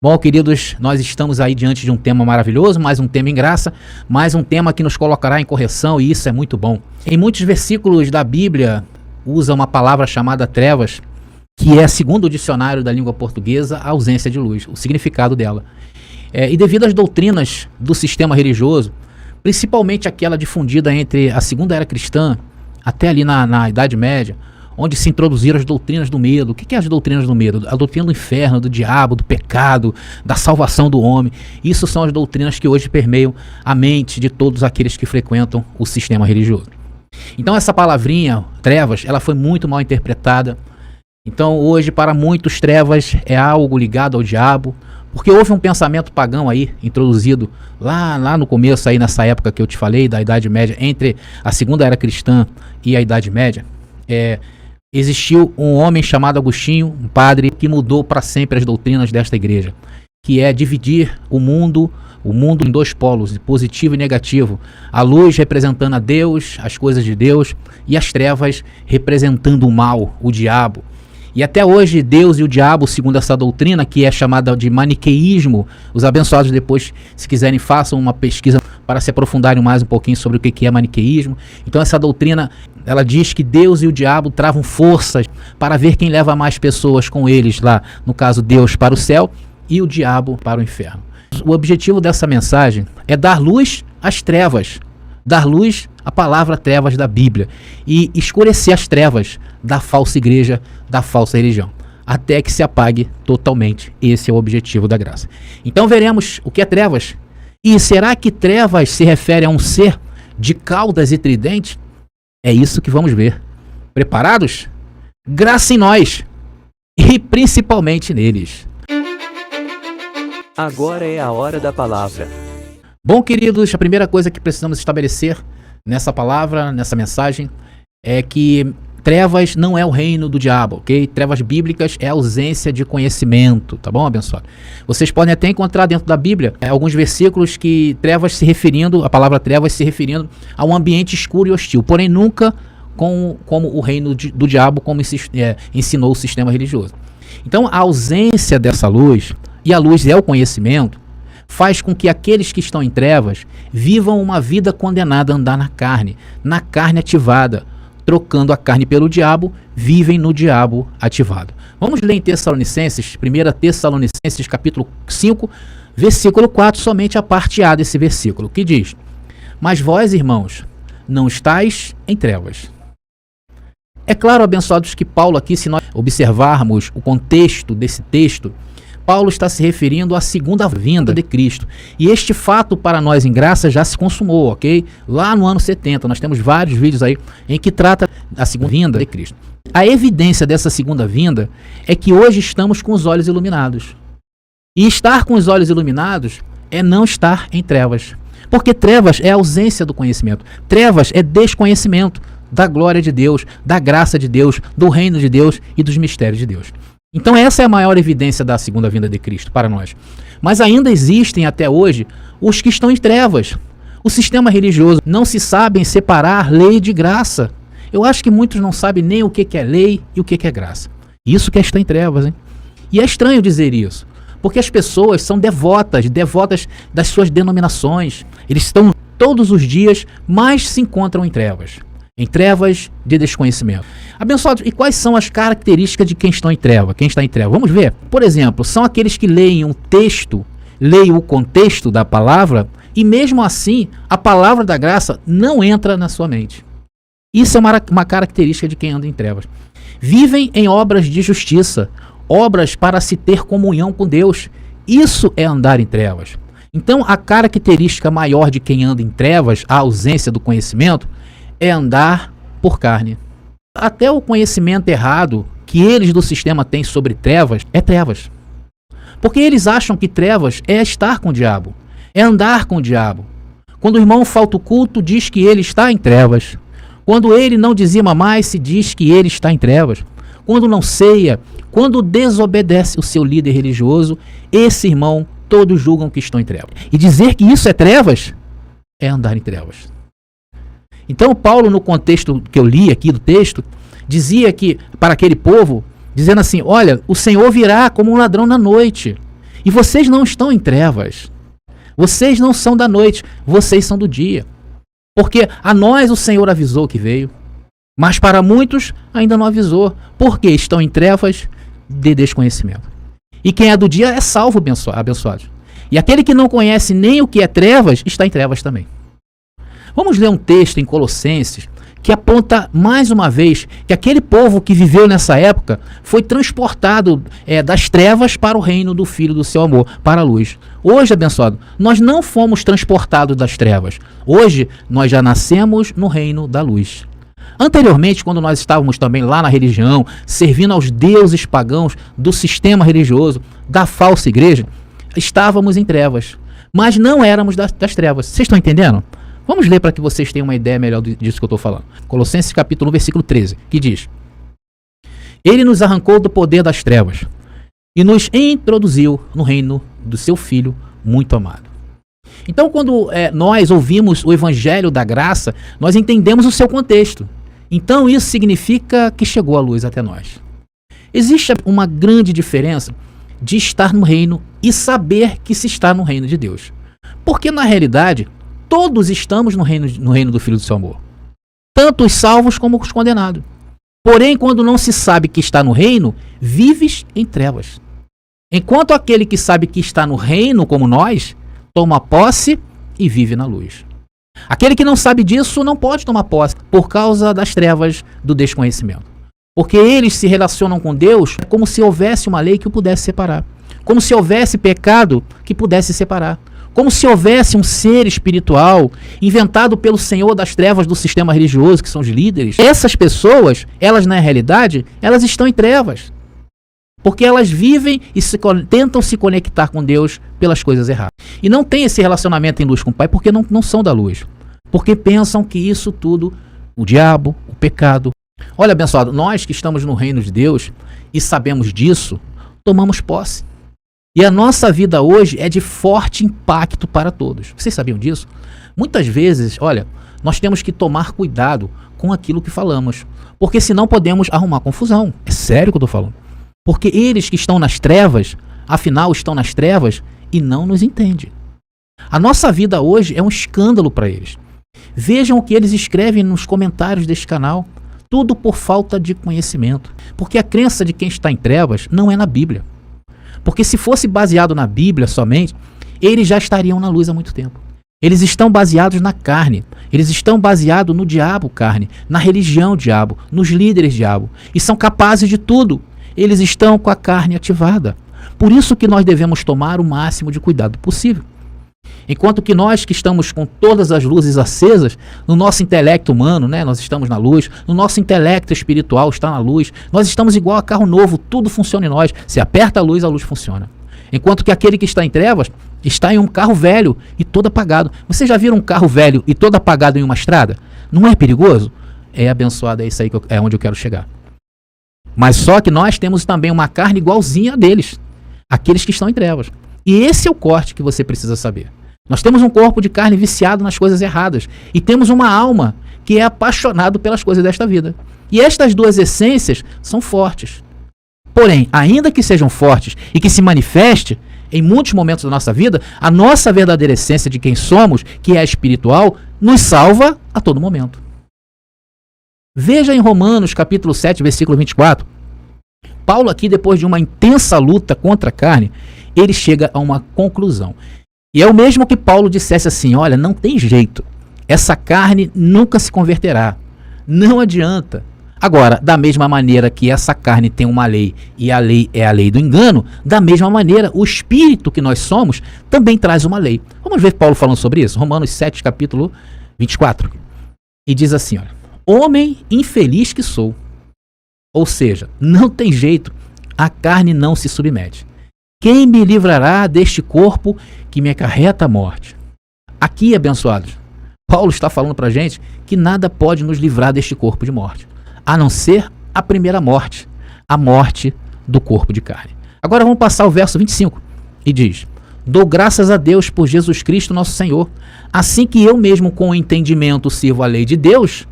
Bom, queridos, nós estamos aí diante de um tema maravilhoso, mais um tema em graça, mais um tema que nos colocará em correção, e isso é muito bom. Em muitos versículos da Bíblia, usa uma palavra chamada trevas, que é, segundo o dicionário da língua portuguesa, a ausência de luz, o significado dela. E devido às doutrinas do sistema religioso, principalmente aquela difundida entre a Segunda Era Cristã, até ali na Idade Média, onde se introduziram as doutrinas do medo. O que é as doutrinas do medo? A doutrina do inferno, do diabo, do pecado, da salvação do homem. Isso são as doutrinas que hoje permeiam a mente de todos aqueles que frequentam o sistema religioso. Então essa palavrinha, trevas, ela foi muito mal interpretada. Então hoje para muitos trevas é algo ligado ao diabo, porque houve um pensamento pagão aí, introduzido lá no começo, aí nessa época que eu te falei, da Idade Média, entre a Segunda Era Cristã e a Idade Média. Existiu um homem chamado Agostinho, um padre, que mudou para sempre as doutrinas desta igreja, que é dividir o mundo em dois polos, positivo e negativo. A luz representando a Deus, as coisas de Deus, e as trevas representando o mal, o diabo. E até hoje, Deus e o diabo, segundo essa doutrina, que é chamada de maniqueísmo, os abençoados depois, se quiserem, façam uma pesquisa para se aprofundarem mais um pouquinho sobre o que é maniqueísmo. Então essa doutrina, ela diz que Deus e o diabo travam forças para ver quem leva mais pessoas com eles lá, no caso Deus para o céu e o diabo para o inferno. O objetivo dessa mensagem é dar luz às trevas, dar luz à palavra trevas da Bíblia e escurecer as trevas da falsa igreja, da falsa religião, até que se apague totalmente. Esse é o objetivo da graça. Então veremos o que é trevas. E será que trevas se refere a um ser de caudas e tridentes? É isso que vamos ver. Preparados? Graça em nós e principalmente neles. Agora é a hora da palavra. Bom, queridos, a primeira coisa que precisamos estabelecer nessa palavra, nessa mensagem, é que trevas não é o reino do diabo, ok? Trevas bíblicas é a ausência de conhecimento, tá bom, abençoado? Vocês podem até encontrar dentro da Bíblia alguns versículos que a palavra trevas se referindo a um ambiente escuro e hostil, porém nunca como o reino do diabo, como ensinou o sistema religioso. Então a ausência dessa luz, e a luz é o conhecimento, faz com que aqueles que estão em trevas vivam uma vida condenada a andar na carne ativada, trocando a carne pelo diabo, vivem no diabo ativado. Vamos ler em Tessalonicenses, 1 Tessalonicenses capítulo 5, versículo 4, somente a parte A desse versículo, que diz: Mas vós, irmãos, não estáis em trevas. É claro, abençoados, que Paulo aqui, se nós observarmos o contexto desse texto, Paulo está se referindo à segunda vinda de Cristo. E este fato para nós em graça já se consumou, ok? Lá no ano 70, nós temos vários vídeos aí em que trata a segunda vinda de Cristo. A evidência dessa segunda vinda é que hoje estamos com os olhos iluminados. E estar com os olhos iluminados é não estar em trevas. Porque trevas é a ausência do conhecimento. Trevas é desconhecimento da glória de Deus, da graça de Deus, do reino de Deus e dos mistérios de Deus. Então essa é a maior evidência da segunda vinda de Cristo para nós. Mas ainda existem até hoje os que estão em trevas. O sistema religioso não se sabem separar lei de graça. Eu acho que muitos não sabem nem o que é lei e o que é graça. Isso que é estar em trevas, hein? E é estranho dizer isso, porque as pessoas são devotas das suas denominações. Eles estão todos os dias, mas se encontram em trevas de desconhecimento. Abençoados, e quais são as características de quem está em treva? Vamos ver. Por exemplo, são aqueles que leem um texto, leem o contexto da palavra, e mesmo assim, a palavra da graça não entra na sua mente. Isso é uma característica de quem anda em trevas. Vivem em obras de justiça, obras para se ter comunhão com Deus. Isso é andar em trevas. Então, a característica maior de quem anda em trevas, a ausência do conhecimento, é andar por carne. Até o conhecimento errado que eles do sistema têm sobre trevas é trevas. Porque eles acham que trevas é estar com o diabo, é andar com o diabo. Quando o irmão falta o culto, diz que ele está em trevas. Quando ele não dizima mais, se diz que ele está em trevas. Quando não ceia, quando desobedece o seu líder religioso, esse irmão, todos julgam que estão em trevas. E dizer que isso é trevas, é andar em trevas. Então Paulo, no contexto que eu li aqui do texto, dizia que para aquele povo, dizendo assim: olha, o Senhor virá como um ladrão na noite. E vocês não estão em trevas. Vocês não são da noite, vocês são do dia. Porque a nós o Senhor avisou que veio, mas para muitos ainda não avisou, porque estão em trevas de desconhecimento. E quem é do dia é salvo, abençoado. E aquele que não conhece nem o que é trevas, está em trevas também. Vamos ler um texto em Colossenses, que aponta mais uma vez que aquele povo que viveu nessa época foi transportado das trevas para o reino do Filho do seu amor, para a luz. Hoje, abençoado, nós não fomos transportados das trevas. Hoje, nós já nascemos no reino da luz. Anteriormente, quando nós estávamos também lá na religião, servindo aos deuses pagãos do sistema religioso, da falsa igreja, estávamos em trevas, mas não éramos das trevas. Vocês estão entendendo? Vamos ler para que vocês tenham uma ideia melhor disso que eu estou falando. Colossenses capítulo 1, versículo 13, que diz: Ele nos arrancou do poder das trevas e nos introduziu no reino do seu Filho muito amado. Então, quando nós ouvimos o evangelho da graça, nós entendemos o seu contexto. Então, isso significa que chegou a luz até nós. Existe uma grande diferença de estar no reino e saber que se está no reino de Deus. Porque, na realidade, todos estamos no reino do Filho do seu amor. Tanto os salvos como os condenados. Porém, quando não se sabe que está no reino, vives em trevas. Enquanto aquele que sabe que está no reino, como nós, toma posse e vive na luz. Aquele que não sabe disso não pode tomar posse por causa das trevas do desconhecimento. Porque eles se relacionam com Deus como se houvesse uma lei que o pudesse separar. Como se houvesse pecado que pudesse separar. Como se houvesse um ser espiritual inventado pelo Senhor das trevas do sistema religioso, que são os líderes. Essas pessoas, elas na realidade, elas estão em trevas. Porque elas vivem e tentam se conectar com Deus pelas coisas erradas. E não tem esse relacionamento em luz com o Pai porque não são da luz. Porque pensam que isso tudo, o diabo, o pecado... Olha, abençoado, nós que estamos no reino de Deus e sabemos disso, tomamos posse. E a nossa vida hoje é de forte impacto para todos. Vocês sabiam disso? Muitas vezes, olha, nós temos que tomar cuidado com aquilo que falamos. Porque senão podemos arrumar confusão. É sério que eu estou falando. Porque eles que estão nas trevas, afinal estão nas trevas e não nos entendem. A nossa vida hoje é um escândalo para eles. Vejam o que eles escrevem nos comentários deste canal. Tudo por falta de conhecimento. Porque a crença de quem está em trevas não é na Bíblia. Porque se fosse baseado na Bíblia somente, eles já estariam na luz há muito tempo. Eles estão baseados na carne. Eles estão baseados no diabo carne, na religião diabo, nos líderes diabo. E são capazes de tudo. Eles estão com a carne ativada. Por isso que nós devemos tomar o máximo de cuidado possível. Enquanto que nós que estamos com todas as luzes acesas, no nosso intelecto humano, né, nós estamos na luz, no nosso intelecto espiritual está na luz, nós estamos igual a carro novo, tudo funciona em nós. Se aperta a luz funciona. Enquanto que aquele que está em trevas está em um carro velho e todo apagado. Você já viram um carro velho e todo apagado em uma estrada? Não é perigoso? É abençoado, é isso aí é onde eu quero chegar. Mas só que nós temos também uma carne igualzinha a deles, aqueles que estão em trevas. E esse é o corte que você precisa saber. Nós temos um corpo de carne viciado nas coisas erradas e temos uma alma que é apaixonado pelas coisas desta vida. E estas duas essências são fortes. Porém, ainda que sejam fortes e que se manifeste em muitos momentos da nossa vida, a nossa verdadeira essência de quem somos, que é a espiritual, nos salva a todo momento. Veja em Romanos capítulo 7, versículo 24. Paulo aqui, depois de uma intensa luta contra a carne, ele chega a uma conclusão. E é o mesmo que Paulo dissesse assim, olha, não tem jeito. Essa carne nunca se converterá. Não adianta. Agora, da mesma maneira que essa carne tem uma lei, e a lei é a lei do engano, da mesma maneira, o espírito que nós somos também traz uma lei. Vamos ver Paulo falando sobre isso? Romanos 7, capítulo 24. E diz assim, olha, homem infeliz que sou. Ou seja, não tem jeito, a carne não se submete. Quem me livrará deste corpo que me acarreta a morte? Aqui, abençoados, Paulo está falando para a gente que nada pode nos livrar deste corpo de morte, a não ser a primeira morte, a morte do corpo de carne. Agora vamos passar ao verso 25, e diz, dou graças a Deus por Jesus Cristo nosso Senhor, assim que eu mesmo com o entendimento sirvo a lei de Deus.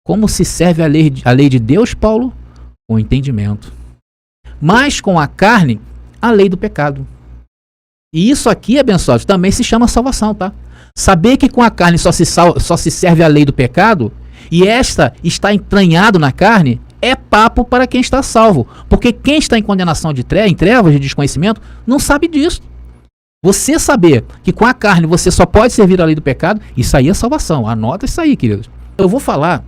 Como se serve a lei de Deus, Paulo? Com o entendimento. Mas com a carne, a lei do pecado. E isso aqui, abençoados, também se chama salvação, tá? Saber que com a carne só se serve a lei do pecado, e esta está entranhado na carne, é papo para quem está salvo. Porque quem está em condenação em trevas, de desconhecimento, não sabe disso. Você saber que com a carne você só pode servir a lei do pecado, isso aí é salvação. Anota isso aí, queridos. Eu vou falar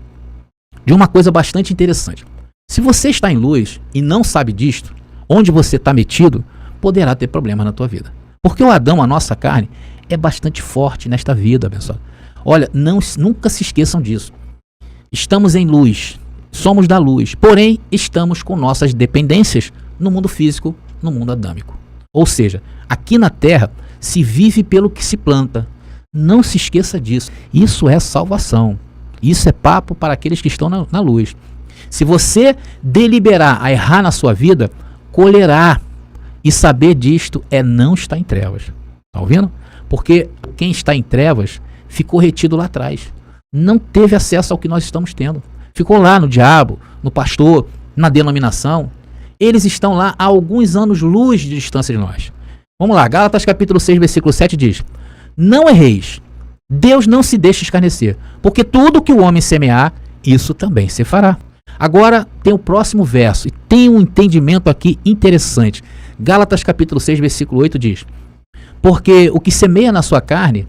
de uma coisa bastante interessante. Se você está em luz e não sabe disto, onde você está metido, poderá ter problemas na tua vida. Porque o Adão, a nossa carne, é bastante forte nesta vida, abençoado. Olha, nunca se esqueçam disso. Estamos em luz, somos da luz, porém estamos com nossas dependências no mundo físico, no mundo adâmico. Ou seja, aqui na terra se vive pelo que se planta. Não se esqueça disso. Isso é salvação. Isso é papo para aqueles que estão na luz. Se você deliberar a errar na sua vida, colherá. E saber disto é não estar em trevas. Está ouvindo? Porque quem está em trevas ficou retido lá atrás. Não teve acesso ao que nós estamos tendo. Ficou lá no diabo, no pastor, na denominação. Eles estão lá há alguns anos-luz de distância de nós. Vamos lá, Gálatas capítulo 6, versículo 7 diz: não erreis, Deus não se deixa escarnecer, porque tudo que o homem semear, isso também se fará. Agora tem o próximo verso, e tem um entendimento aqui interessante. Gálatas capítulo 6, versículo 8 diz: porque o que semeia na sua carne...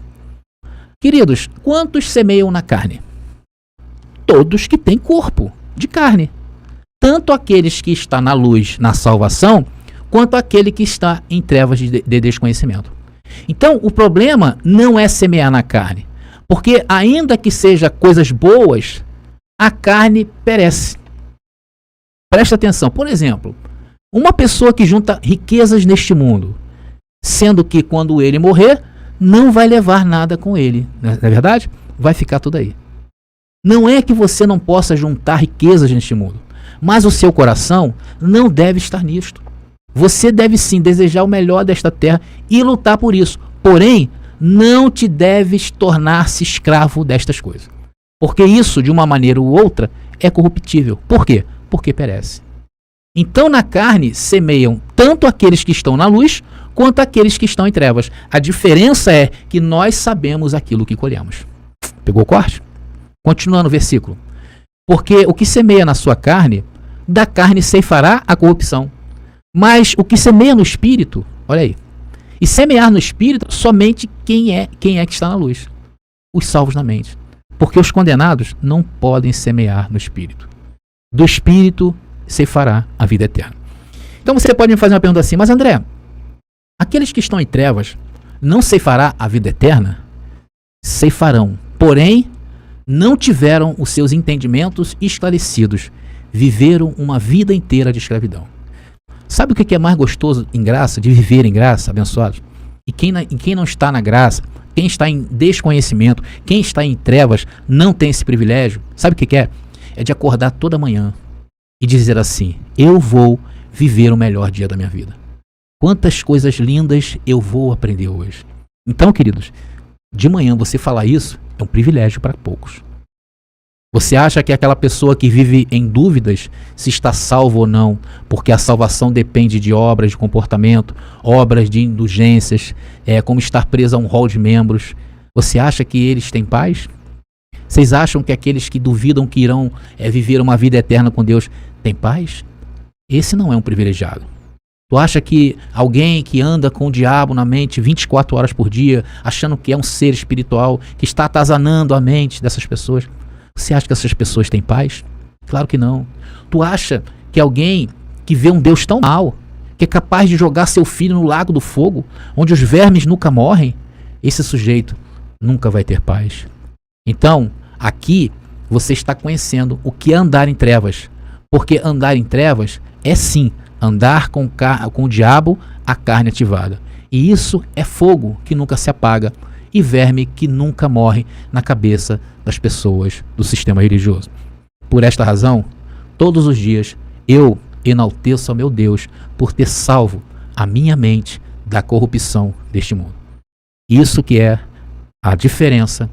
Queridos, quantos semeiam na carne? Todos que têm corpo de carne. Tanto aqueles que estão na luz, na salvação, quanto aquele que está em trevas de desconhecimento. Então, o problema não é semear na carne. Porque ainda que seja coisas boas, a carne perece. Presta atenção. Por exemplo, uma pessoa que junta riquezas neste mundo, sendo que quando ele morrer, não vai levar nada com ele. Não é verdade? Vai ficar tudo aí. Não é que você não possa juntar riquezas neste mundo, mas o seu coração não deve estar nisto. Você deve sim desejar o melhor desta terra e lutar por isso. Porém, não te deves tornar-se escravo destas coisas. Porque isso, de uma maneira ou outra, é corruptível. Por quê? Porque perece. Então, na carne semeiam tanto aqueles que estão na luz, quanto aqueles que estão em trevas. A diferença é que nós sabemos aquilo que colhemos. Pegou o corte? Continuando o versículo. Porque o que semeia na sua carne, da carne ceifará a corrupção. Mas o que semeia no espírito, olha aí, e semear no espírito somente quem é que está na luz. Os salvos na mente. Porque os condenados não podem semear no espírito. Do espírito ceifará a vida eterna. Então você pode me fazer uma pergunta assim: mas André, aqueles que estão em trevas não ceifará a vida eterna? Ceifarão, porém não tiveram os seus entendimentos esclarecidos, viveram uma vida inteira de escravidão. Sabe o que é mais gostoso em graça, de viver em graça, abençoados? E quem não está na graça, quem está em desconhecimento, quem está em trevas, não tem esse privilégio. Sabe o que é? É de acordar toda manhã e dizer assim: eu vou viver o melhor dia da minha vida. Quantas coisas lindas eu vou aprender hoje. Então, queridos, de manhã você falar isso é um privilégio para poucos. Você acha que aquela pessoa que vive em dúvidas se está salvo ou não, porque a salvação depende de obras de comportamento, obras de indulgências, como estar preso a um rol de membros, você acha que eles têm paz? Vocês acham que aqueles que duvidam que irão viver uma vida eterna com Deus têm paz? Esse não é um privilegiado. Tu acha que alguém que anda com o diabo na mente 24 horas por dia, achando que é um ser espiritual, que está atazanando a mente dessas pessoas, você acha que essas pessoas têm paz? Claro que não. Tu acha que alguém que vê um Deus tão mau, que é capaz de jogar seu filho no lago do fogo, onde os vermes nunca morrem, esse sujeito nunca vai ter paz. Então, aqui você está conhecendo o que é andar em trevas. Porque andar em trevas é sim andar com o diabo, a carne ativada. E isso é fogo que nunca se apaga e verme que nunca morre na cabeça das pessoas do sistema religioso. Por esta razão, todos os dias eu enalteço ao meu Deus por ter salvo a minha mente da corrupção deste mundo. Isso que é a diferença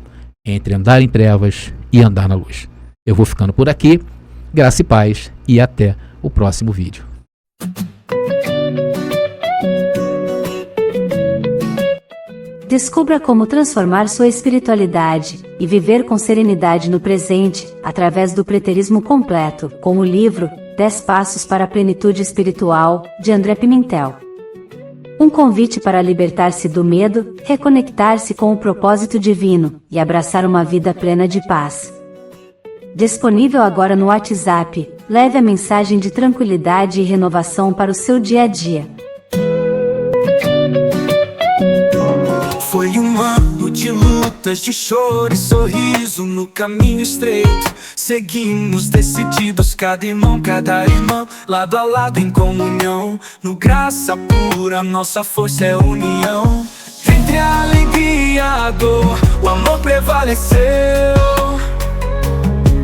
entre andar em trevas e andar na luz. Eu vou ficando por aqui. Graça e paz e até o próximo vídeo. Descubra como transformar sua espiritualidade e viver com serenidade no presente, através do preterismo completo, com o livro 10 Passos para a Plenitude Espiritual, de André Pimentel. Um convite para libertar-se do medo, reconectar-se com o propósito divino e abraçar uma vida plena de paz. Disponível agora no WhatsApp, leve a mensagem de tranquilidade e renovação para o seu dia a dia. Foi um ano de lutas, de choro e sorriso no caminho estreito. Seguimos decididos, cada irmão, lado a lado em comunhão. No graça pura, nossa força é união. Entre a alegria e a dor, o amor prevaleceu.